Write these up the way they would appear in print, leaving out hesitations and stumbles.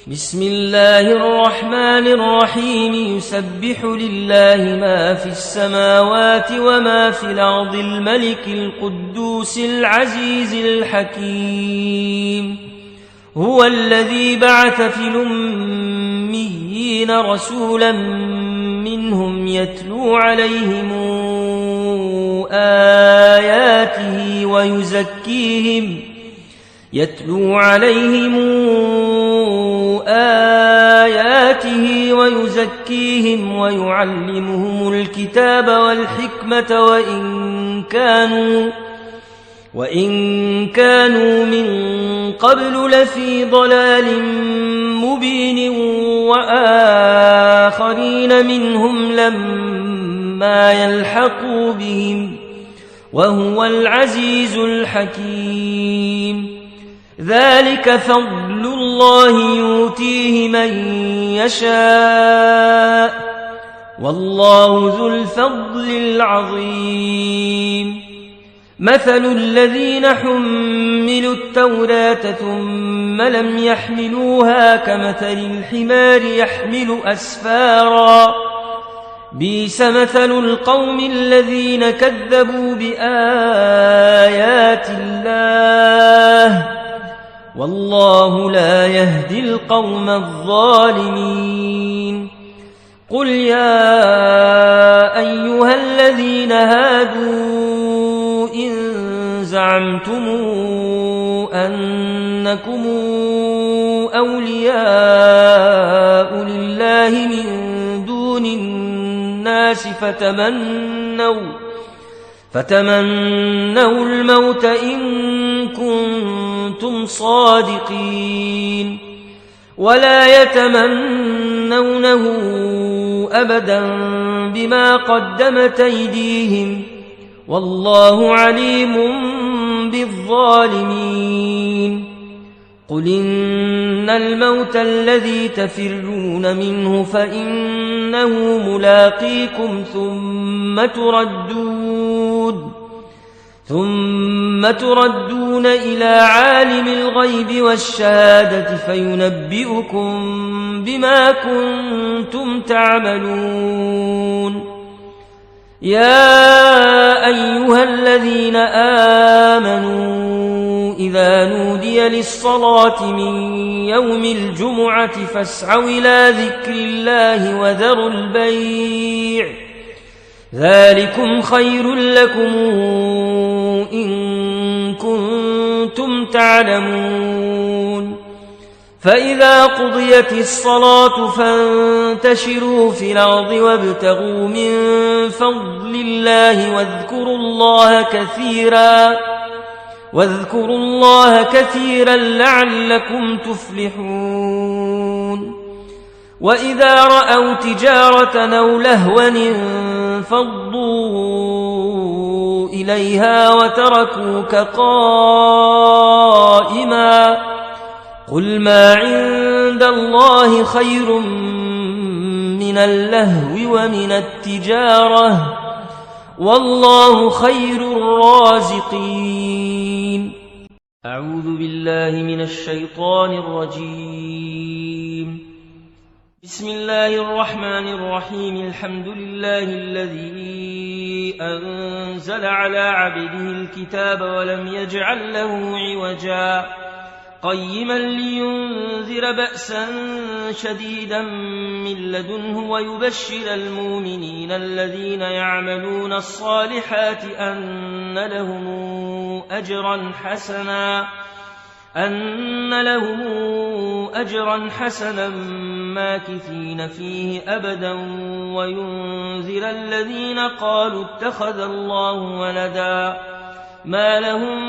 بسم الله الرحمن الرحيم. يسبح لله ما في السماوات وما في الأرض الملك القدوس العزيز الحكيم. هو الذي بعث في الأميين رسولا منهم يتلو عليهم آياته ويزكيهم ويعلمهم الكتاب والحكمة وإن كانوا من قبل لفي ضلال مبين وآخرين منهم لما يلحقوا بهم وهو العزيز الحكيم. ذلك فضل الله يؤتيه من يشاء والله ذو الفضل العظيم. مثل الذين حملوا التوراة ثم لم يحملوها كمثل الحمار يحمل أسفارا بئس مثل القوم الذين كذبوا بآيات الله والله لا يهدي القوم الظالمين. قل يا أيها الذين هادوا إن زعمتم أنكم أولياء لله من دون الناس فتمنوا الموت إن كنتم صادقين ولا يتمنونه أبدا بما قدمت أيديهم والله عليم بالظالمين. قل إن الموت الذي تفرون منه فإنه ملاقيكم ثم تردون إلى عالم الغيب والشهادة فينبئكم بما كنتم تعملون. يا أيها الذين آمنوا إذا نودي للصلاة من يوم الجمعة فاسعوا إلى ذكر الله وذروا البيع ذلكم خير لكم إن كنتم تعلمون. فإذا قضيت الصلاة فانتشروا في الأرض وابتغوا من فضل الله واذكروا الله كثيرا لعلكم تفلحون. وإذا رأوا تجارة أو لهوا انفضوا إليها وتركوك قائما قل ما عند الله خير من اللهو ومن التجارة والله خير الرازقين. أعوذ بالله من الشيطان الرجيم. بسم الله الرحمن الرحيم. الحمد لله الذي أنزل على عبده الكتاب ولم يجعل له عوجا قيما لينذر بأسا شديدا من لدنه ويبشر المؤمنين الذين يعملون الصالحات أن لهم أجرا حسنا ماكثين فيه أبدا وينذر الذين قالوا اتخذ الله ولدا ما لهم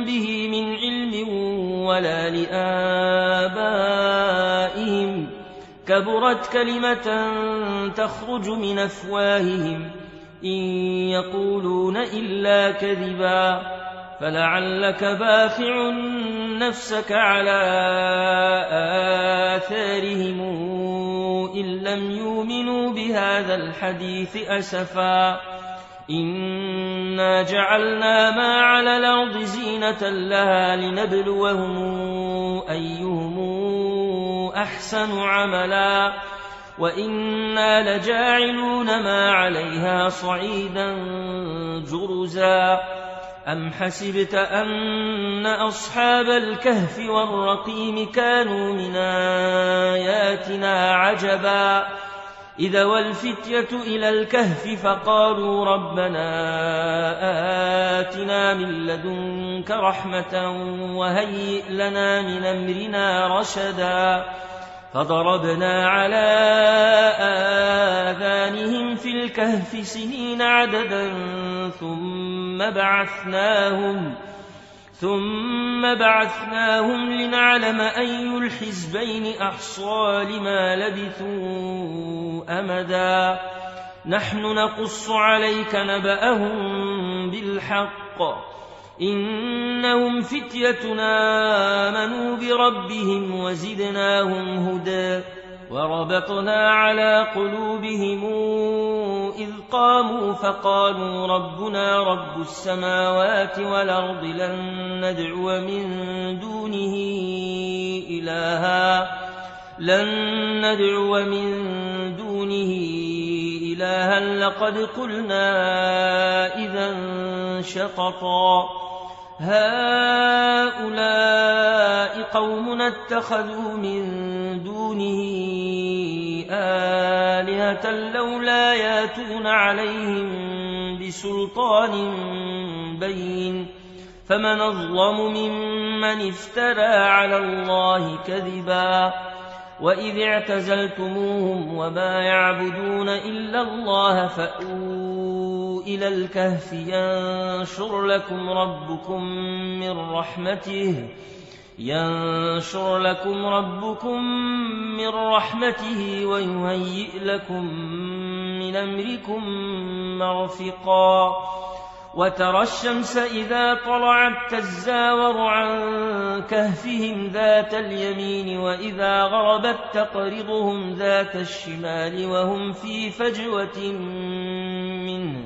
به من علم ولا لآبائهم كبرت كلمة تخرج من أفواههم إن يقولون إلا كذبا فلعلك باخع نفسك على آثارهم إن لم يؤمنوا بهذا الحديث أسفا إنا جعلنا ما على الأرض زينة لها لنبلوهم أيهم أحسن عملا وإنا لجاعلون ما عليها صعيدا جرزا أم حسبت أن أصحاب الكهف والرقيم كانوا من آياتنا عجبا إذا والفتية إلى الكهف فقالوا ربنا آتنا من لدنك رحمة وهيئ لنا من أمرنا رشدا فضربنا على آذانهم في الكهف سنين عددا ثم بعثناهم لنعلم أي الحزبين أحصى لما لبثوا أمدا نحن نقص عليك نبأهم بالحق إنهم فتيتنا آمنوا بربهم وزدناهم هدى وربطنا على قلوبهم إذ قاموا فقالوا ربنا رب السماوات والأرض لن ندعو من دونه إلها لقد قلنا إذا شططا هؤلاء قوم اتخذوا من دونه آلهة لولا ياتون عليهم بسلطان بين فمن أظلم ممن افترى على الله كذبا وإذ اعتزلتموهم وما يعبدون إلا الله فأووا إلى الكهف ينشر لكم ربكم من رحمته ويهيئ لكم من أمركم مرفقا وترى الشمس إذا طلعت تزاور عن كهفهم ذات اليمين وإذا غربت تقرضهم ذات الشمال وهم في فجوة منه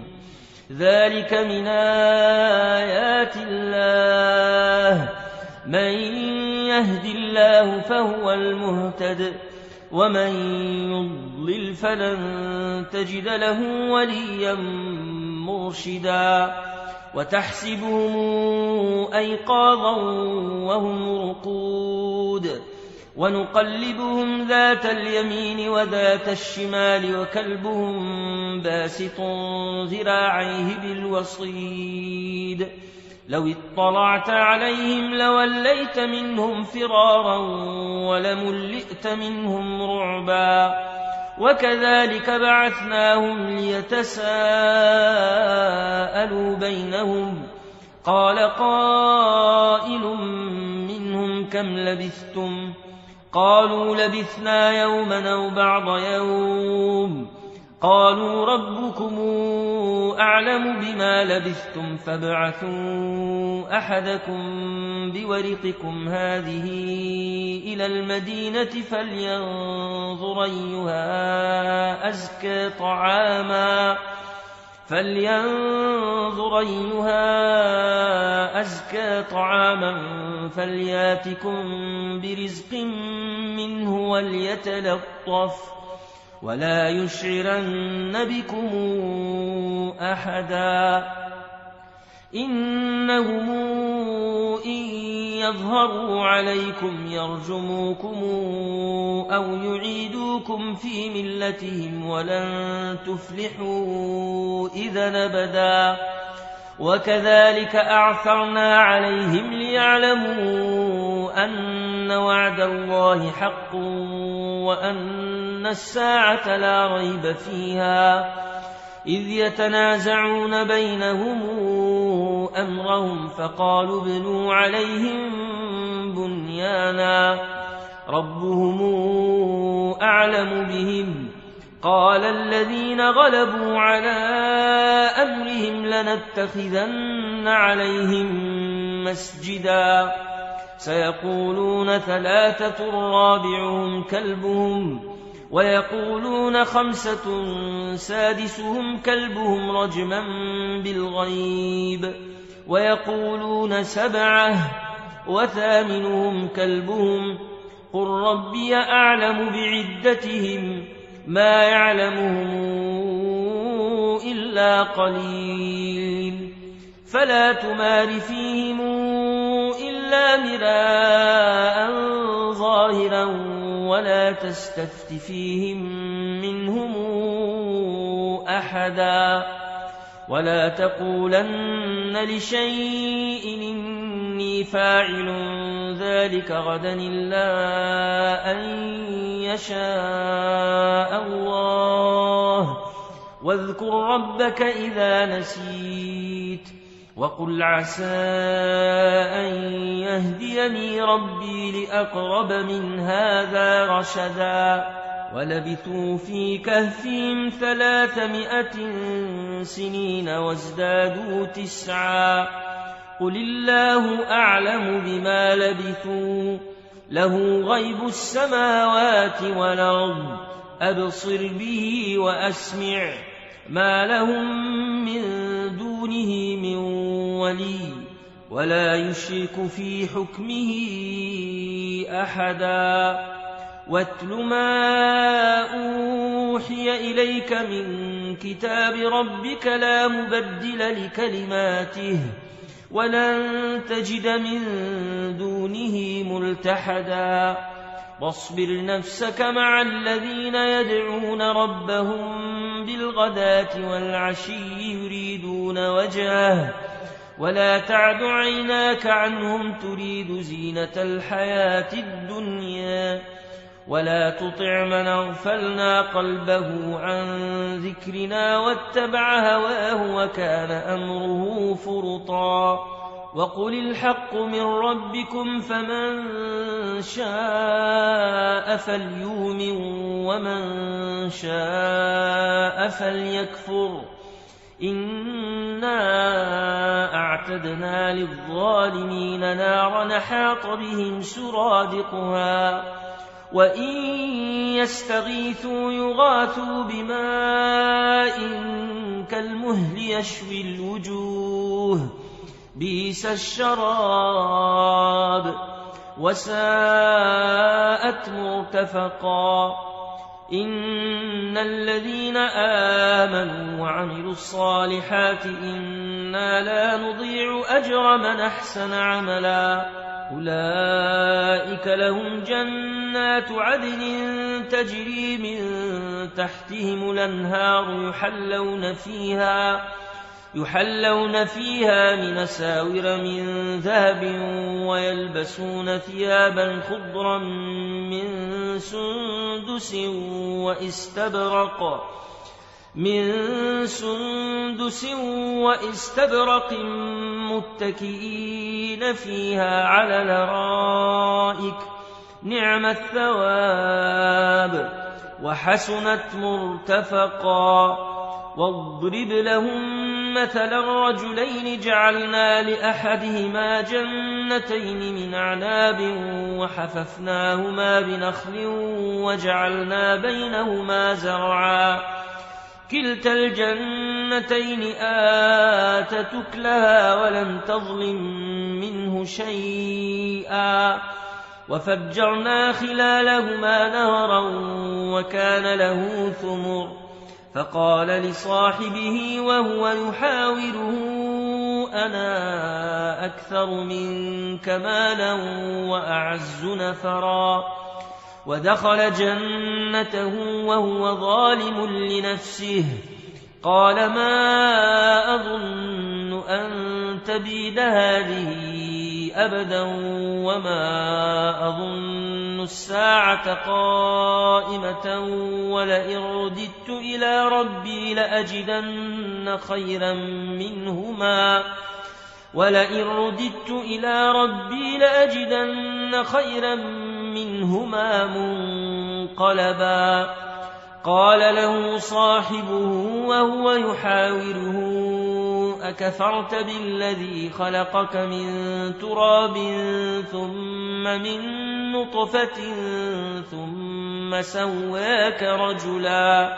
ذلك من آيات الله من يهد الله فهو المهتد ومن يضلل فلن تجد له وليا مرشدا وتحسبهم أيقاظا وهم رقود ونقلبهم ذات اليمين وذات الشمال وكلبهم باسط ذراعيه بالوصيد لو اطلعت عليهم لوليت منهم فرارا ولملئت منهم رعبا وكذلك بعثناهم ليتساءلوا بينهم قال قائل منهم كم لبثتم قالوا لبثنا يوما أو بعض يوم قالوا ربكم أعلم بما لبثتم فابعثوا أحدكم بورقكم هذه إلى المدينة فلينظر أيها أزكى طعاما فلياتكم برزق منه وليتلطف ولا يشعرن بكم أحدا إنهم إن يظهروا عليكم يرجموكم أو يعيدوكم في ملتهم ولن تفلحوا إذا أبدا وكذلك أعثرنا عليهم ليعلموا أن وعد الله حق وأن الساعة لا ريب فيها إذ يتنازعون بينهم أمرهم فقالوا ابنوا عليهم بنيانا ربهم أعلم بهم قال الذين غلبوا على أمرهم لنتخذن عليهم مسجدا سيقولون ثلاثة رابعهم كلبهم ويقولون خمسة سادسهم كلبهم رجما بالغيب ويقولون سبعة وثامنهم كلبهم قل ربي أعلم بعدتهم ما يعلمهم إلا قليل فلا تمار فيهم إلا مراء ظاهرا ولا تستفت فيهم منهم أحدا ولا تقولن لشيء إني فاعل ذلك غدا إلا أن يشاء الله واذكر ربك إذا نسيت وقل عسى أن يهديني ربي لأقرب من هذا رشدا ولبثوا في كهفهم 300 سنين وازدادوا 9 قل الله أعلم بما لبثوا له غيب السماوات والأرض أبصر به وأسمع ما لهم من دونه من ولي ولا يشرك في حكمه أحدا واتل ما أوحي إليك من كتاب ربك لا مبدل لكلماته ولن تجد من دونه ملتحدا واصبر نفسك مع الذين يدعون ربهم بالغداة والعشي يريدون وجهه ولا تعد عيناك عنهم تريد زينة الحياة الدنيا ولا تطع من أغفلنا قلبه عن ذكرنا واتبع هواه وكان أمره فرطا وقل الحق من ربكم فمن شاء فليؤمن ومن شاء فليكفر إنا أعتدنا للظالمين نارا حاط بهم سرادقها وإن يستغيثوا يغاثوا بماء كالمهل يشوي الوجوه بئس الشراب وساءت مرتفقا إن الذين آمنوا وعملوا الصالحات إنا لا نضيع أجر من أحسن عملا أولئك لهم جنات عدن تجري من تحتهم الأنهار يحلون فيها من أساور من ذهب ويلبسون ثيابا خضرا من سندس واستبرق متكئين فيها على الأرائك نعم الثواب وحسنت مرتفقا واضرب لهم مثلا رجلين جعلنا لأحدهما جنتين من أعناب وحففناهما بنخل وجعلنا بينهما زرعا كلتا الجنتين آتت أكلها ولم تظلم منه شيئا وفجرنا خلالهما نهرا وكان له ثمر فقال لصاحبه وهو يحاوره أنا أكثر منك مالا وأعز نفرا ودخل جنته وهو ظالم لنفسه قال ما أظن أن تبيد هذه أبدا وما أظن الساعة قائمة ولئن رددت إلى ربي لأجدن خيرا منهما منقلبا قال له صاحبه وهو يحاوره أكفرت بالذي خلقك من تراب ثم من نطفة ثم سواك رجلا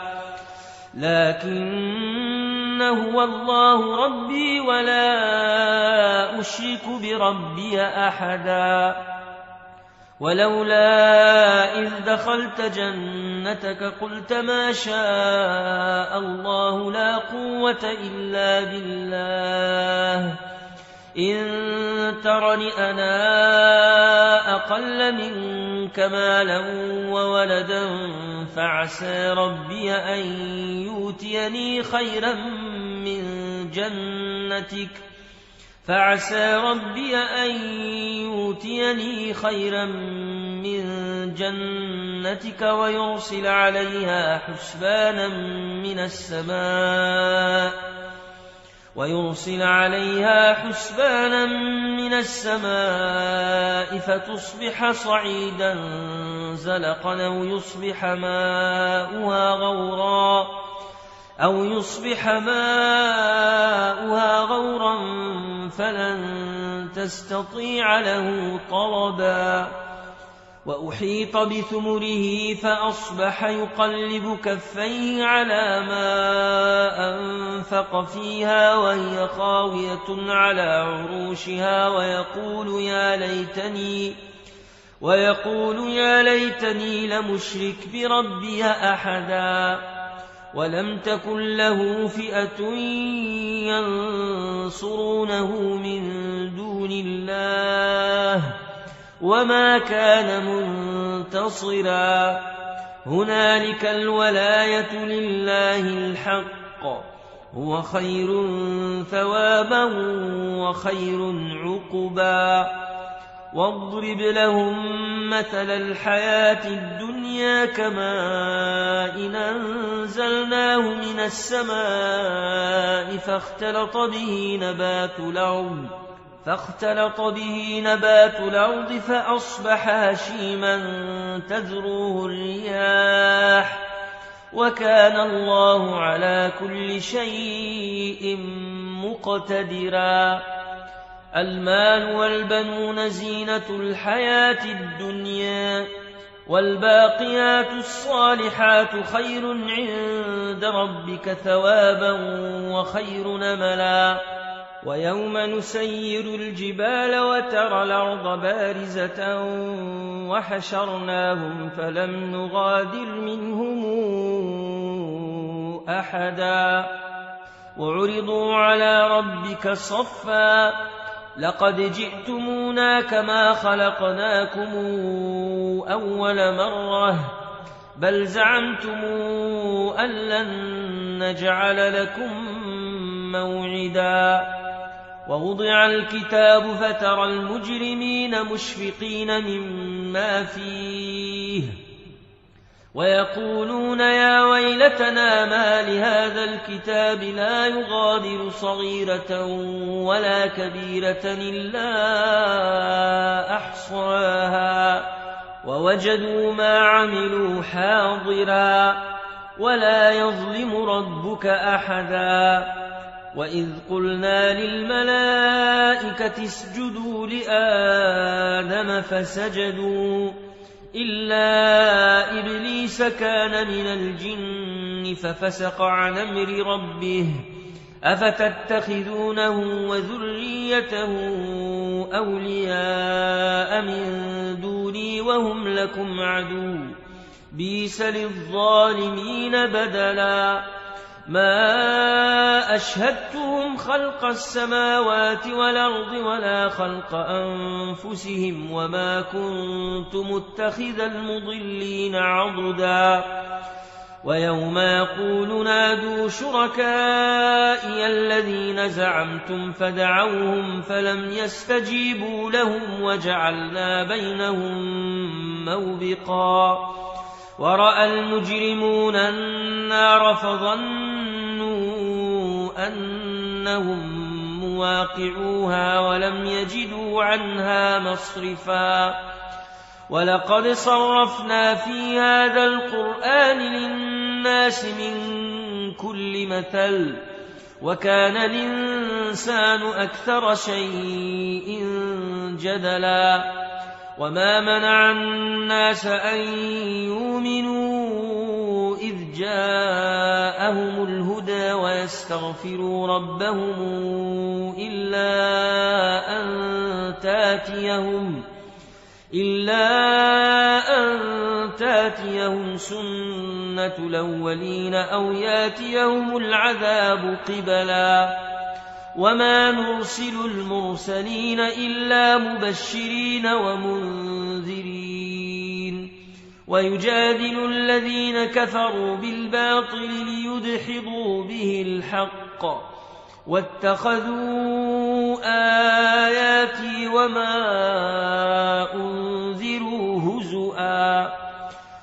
لكن هو الله ربي ولا أشرك بربي أحدا ولولا إذ دخلت جنتك قلت ما شاء الله لا قوة إلا بالله إن ترني أنا أقل منك مالا وولدا فعسى ربي أن يؤتيني خيرا من جنتك ويرسل عليها حسبانا من السماء فتصبح صعيدا زلقا أو يصبح ماؤها غورا فلن تستطيع له طلبا وأحيط بثمره فأصبح يقلب كفيه على ما أنفق فيها وهي خاوية على عروشها ويقول يا ليتني لمشرك بربي أحدا ولم تكن له فئة ينصرونه من دون الله وما كان منتصرا هنالك الولاية لله الحق هو خير ثوابا وخير عقبا واضرب لهم مثل الحياة الدنيا كماء أنزلناه من السماء فاختلط به نبات الأرض فأصبح هشيما تذروه الرياح وكان الله على كل شيء مقتدرا المال والبنون زينة الحياة الدنيا والباقيات الصالحات خير عند ربك ثوابا وخير نملا ويوم نسير الجبال وترى الأرض بارزة وحشرناهم فلم نغادر منهم أحدا وعرضوا على ربك صفا لقد جئتمونا كما خلقناكم أول مرة بل زعمتم أن لن نجعل لكم موعدا ووضع الكتاب فترى المجرمين مشفقين مما فيه ويقولون يا ويلتنا ما لهذا الكتاب لا يغادر صغيرة ولا كبيرة إلا أحصاها ووجدوا ما عملوا حاضرا ولا يظلم ربك أحدا وإذ قلنا للملائكة اسجدوا لآدم فسجدوا إلا إبليس كان من الجن ففسق عن أمر ربه أفتتخذونه وذريته أولياء من دوني وهم لكم عدو بئس للظالمين بدلا ما أشهدتهم خلق السماوات والأرض ولا خلق أنفسهم وما كنت متخذ المضلين عضدا ويوم يقول نادوا شركائي الذين زعمتم فدعوهم فلم يستجيبوا لهم وجعلنا بينهم موبقا ورأى المجرمون النار فظنوا أنهم مواقعوها ولم يجدوا عنها مصرفا ولقد صرفنا في هذا القرآن للناس من كل مثل وكان الإنسان أكثر شيء جدلا وما منع الناس أن يؤمنوا إذ جاءهم الهدى ويستغفروا ربهم إلا أن تاتيهم سنة الأولين أو ياتيهم العذاب قبلا وما نرسل المرسلين إلا مبشرين ومنذرين ويجادل الذين كفروا بالباطل ليدحضوا به الحق واتخذوا آياتي وما أنذروا هزؤا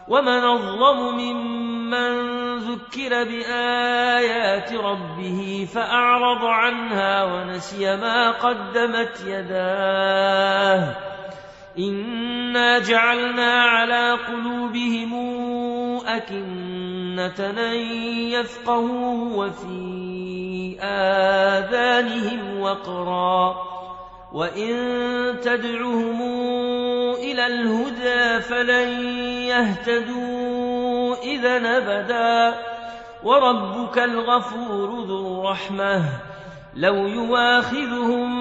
ومن أظلم ممن ذكر بآيات ربه فأعرض عنها ونسي ما قدمت يداه إنا جعلنا على قلوبهم أكنة أن يفقهوه وفي آذانهم وقرا وإن تدعهم إلى الهدى فلن يهتدوا إذن أبدا وربك الغفور ذو الرحمة لو يواخذهم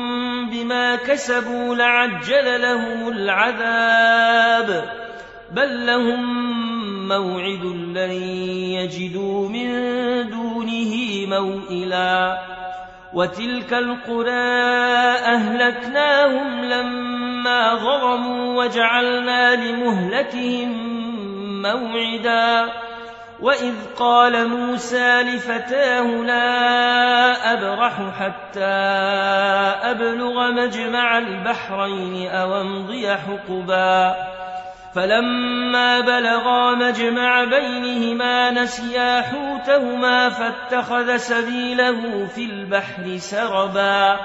بما كسبوا لعجل لهم العذاب بل لهم موعد لن يجدوا من دونه موئلا وتلك القرى أهلكناهم لما ظلموا وجعلنا لمهلكهم موعدا وإذ قال موسى لفتاه لا أبرح حتى أبلغ مجمع البحرين أو أمضي حقبا فلما بلغا مجمع بينهما نسيا حوتهما فاتخذ سبيله في البحر سربا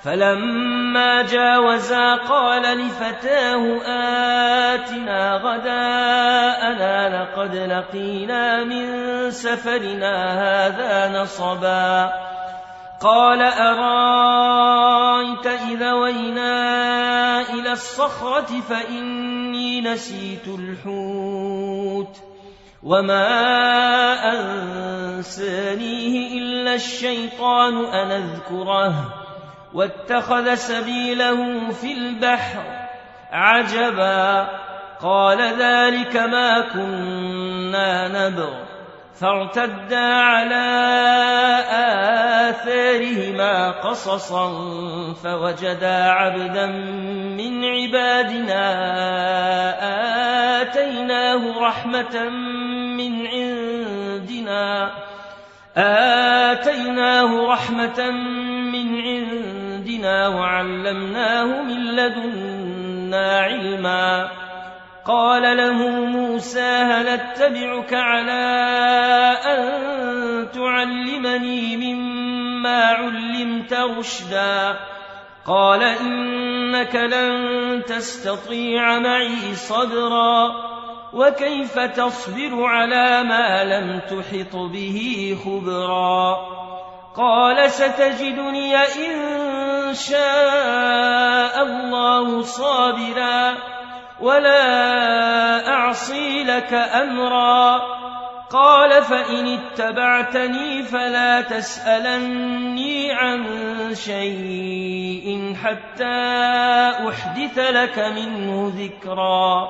فلما جاوزا قال لفتاه آتنا غداءنا لقد لقينا من سفرنا هذا نصبا قال أرايت إذا وينا إلى الصخرة فإني نسيت الحوت وما أنسانيه إلا الشيطان أن أذكره واتخذ سبيله في البحر عجبا قال ذلك ما كنا نبغ فارتدا على آثارهما قصصا فوجدا عبدا من عبادنا آتيناه رحمة من عندنا وعلمناه من لدنا علما قال له موسى هل اتبعك على أن تعلمني مما علمت رشدا قال إنك لن تستطيع معي صبرا وكيف تصبر على ما لم تحط به خبرا قال ستجدني إن شاء الله صابرا ولا أعصي لك أمرا قال فإن اتبعتني فلا تسألني عن شيء حتى أحدث لك منه ذكرا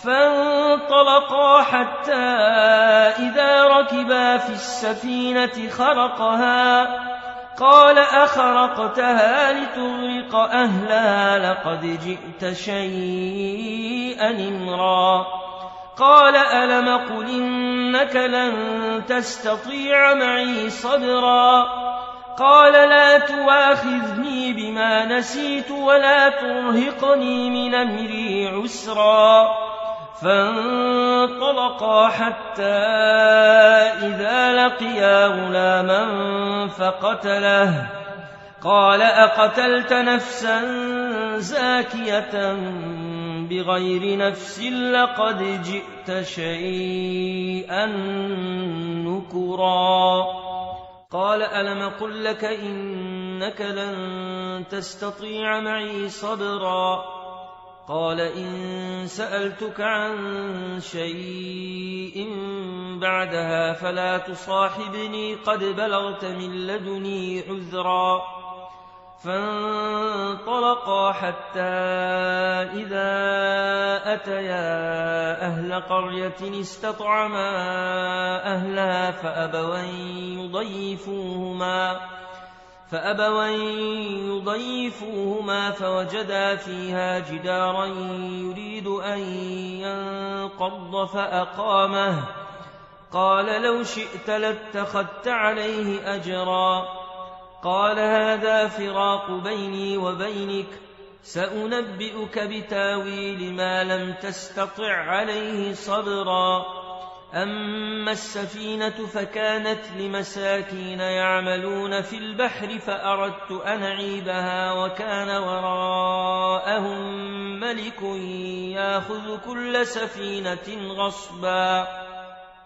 فانطلقا حتى إذا ركبا في السفينة خرقها قال أخرقتها لتغرق أهلها لقد جئت شيئا إمرا قال ألم قل إنك لن تستطيع معي صبرا قال لا تواخذني بما نسيت ولا ترهقني من أمري عسرا فانطلقا حتى إذا لقيا غلاما فقتله قال أقتلت نفسا زاكية بغير نفس لقد جئت شيئا نكرا قال ألم قل لك إنك لن تستطيع معي صبرا قال إن سألتك عن شيء بعدها فلا تصاحبني قد بلغت من لدني عذرا فانطلقا حتى إذا أتيا أهل قرية استطعما أهلها فأبوا يضيفوهما فوجدا فيها جدارا يريد أن ينقض فأقامه قال لو شئت لاتخذت عليه أجرا قال هذا فراق بيني وبينك سأنبئك بتاويل ما لم تستطع عليه صبرا أما السفينة فكانت لمساكين يعملون في البحر فأردت أن أعيبها وكان وراءهم ملك يأخذ كل سفينة غصبا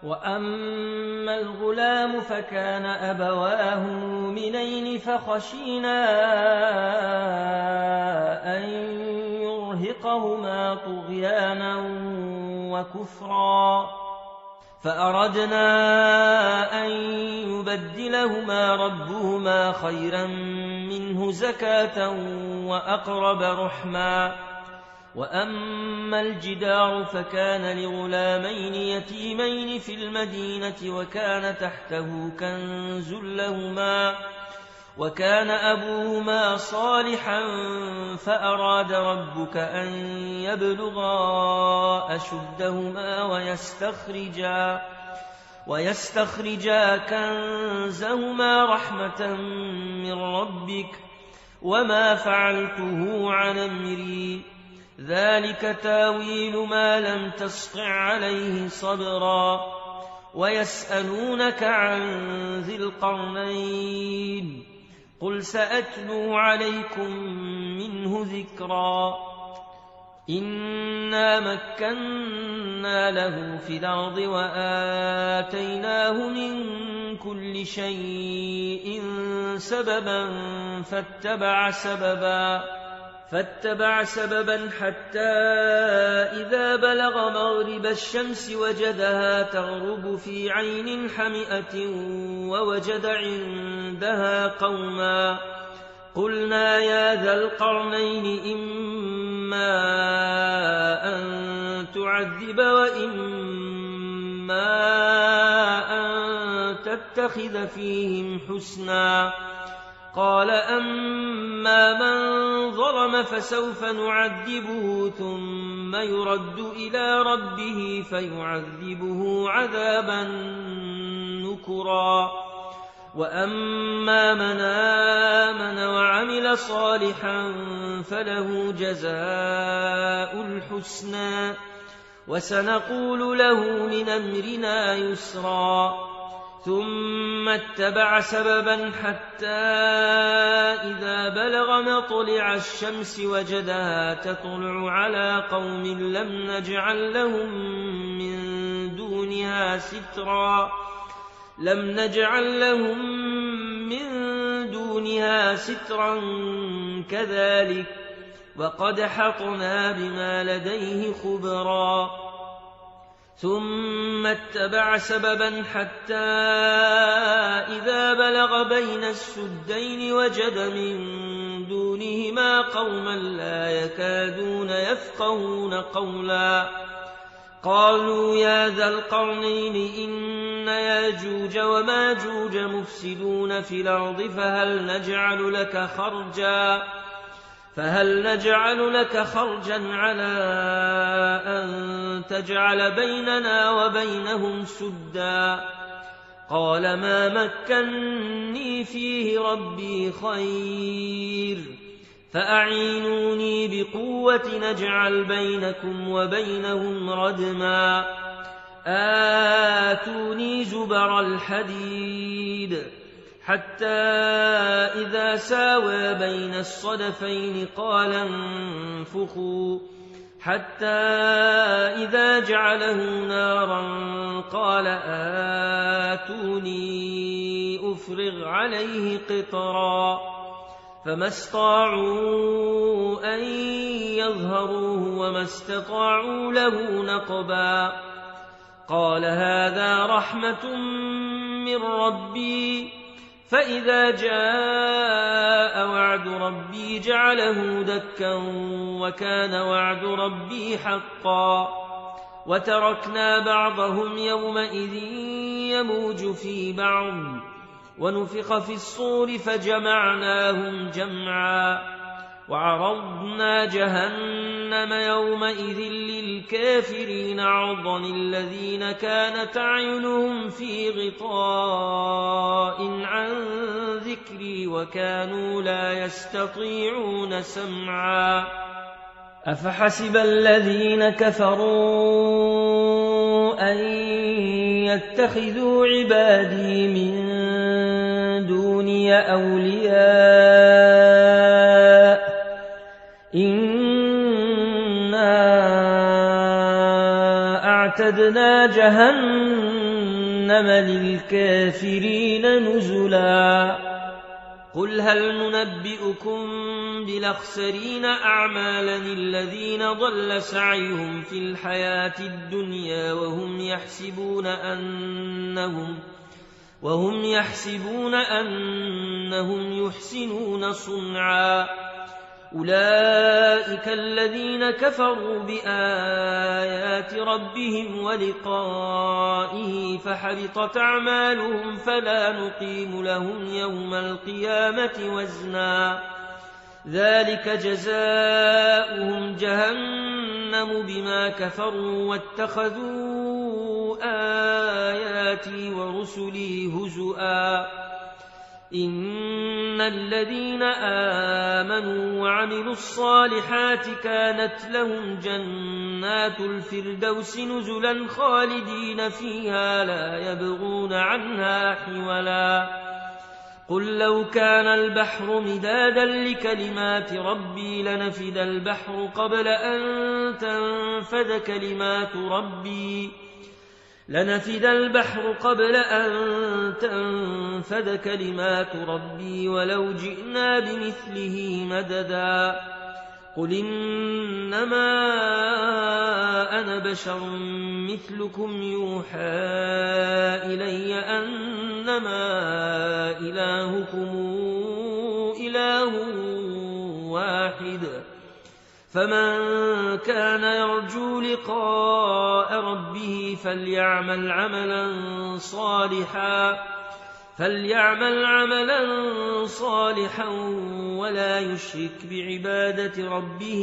وأما الغلام فكان أبواه مؤمنين فخشينا أن يرهقهما طغيانا وكفرا فأردنا أن يبدلهما ربهما خيرا منه زكاة وأقرب رحما وأما الجدار فكان لغلامين يتيمين في المدينة وكان تحته كنز لهما وكان أبوهما صالحا فأراد ربك أن يبلغا أشدهما ويستخرجا كنزهما رحمة من ربك وما فعلته عن أمري ذلك تاويل ما لم تسطع عليه صبرا ويسألونك عن ذي القرنين قل سأتلو عليكم منه ذكرا إنا مكنا له في الأرض وآتيناه من كل شيء سببا فاتبع سببا حتى إذا بلغ مغرب الشمس وجدها تغرب في عين حمئة ووجد عندها قوما قلنا يا ذا القرنين إما أن تعذب وإما أن تتخذ فيهم حسنا قال أما من ظلم فسوف نعذبه ثم يرد إلى ربه فيعذبه عذابا نكرا وأما من آمن وعمل صالحا فله جزاء الحسنى وسنقول له من أمرنا يسرا ثم اتبع سببا حتى إذا بلغ مطلع الشمس وجدها تطلع على قوم لم نجعل لهم من دونها سترا كذلك وقد حطنا بما لديه خبرا ثم اتبع سببا حتى إذا بلغ بين السدين وجد من دونهما قوما لا يكادون يفقهون قولا قالوا يا ذا القرنين إن ياجوج وماجوج مفسدون في الأرض فهل نجعل لك خرجا على أن تجعل بيننا وبينهم سدا قال ما مكني فيه ربي خير فأعينوني بقوة نجعل بينكم وبينهم ردما آتوني زبر الحديد حتى إذا ساوى بين الصدفين قال انفخوا حتى إذا جعله نارا قال آتوني أفرغ عليه قطرا فما استطاعوا أن يظهروه وما استطاعوا له نقبا قال هذا رحمة من ربي فإذا جاء وعد ربي جعله دكا وكان وعد ربي حقا وتركنا بعضهم يومئذ يموج في بعض ونفخ في الصور فجمعناهم جمعا وعرضنا جهنم يومئذ للكافرين عرضا الذين كانت أعينهم في غطاء عن ذكري وكانوا لا يستطيعون سمعا أفحسب الذين كفروا أن يتخذوا عبادي من دوني أولياء إنا أعتدنا جهنم للكافرين نزلا قل هل ننبئكم بالأخسرين أعمالا الذين ضل سعيهم في الحياة الدنيا وهم يحسبون أنهم يحسنون صنعا أولئك الذين كفروا بآيات ربهم ولقائه فحبطت أعمالهم فلا نقيم لهم يوم القيامة وزنا ذلك جزاؤهم جهنم بما كفروا واتخذوا آياتي ورسلي هزؤا إن الذين آمنوا وعملوا الصالحات كانت لهم جنات الفردوس نزلا خالدين فيها لا يبغون عنها حولا قل لو كان البحر مدادا لكلمات ربي لنفد البحر قبل أن تنفد كلمات ربي ولو جئنا بمثله مددا قل إنما أنا بشر مثلكم يوحى إلي أنما إلهكم إله واحد فمن كان يرجو لقاء ربه فليعمل عملا صالحا ولا يشرك بعبادة ربه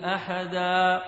أحدا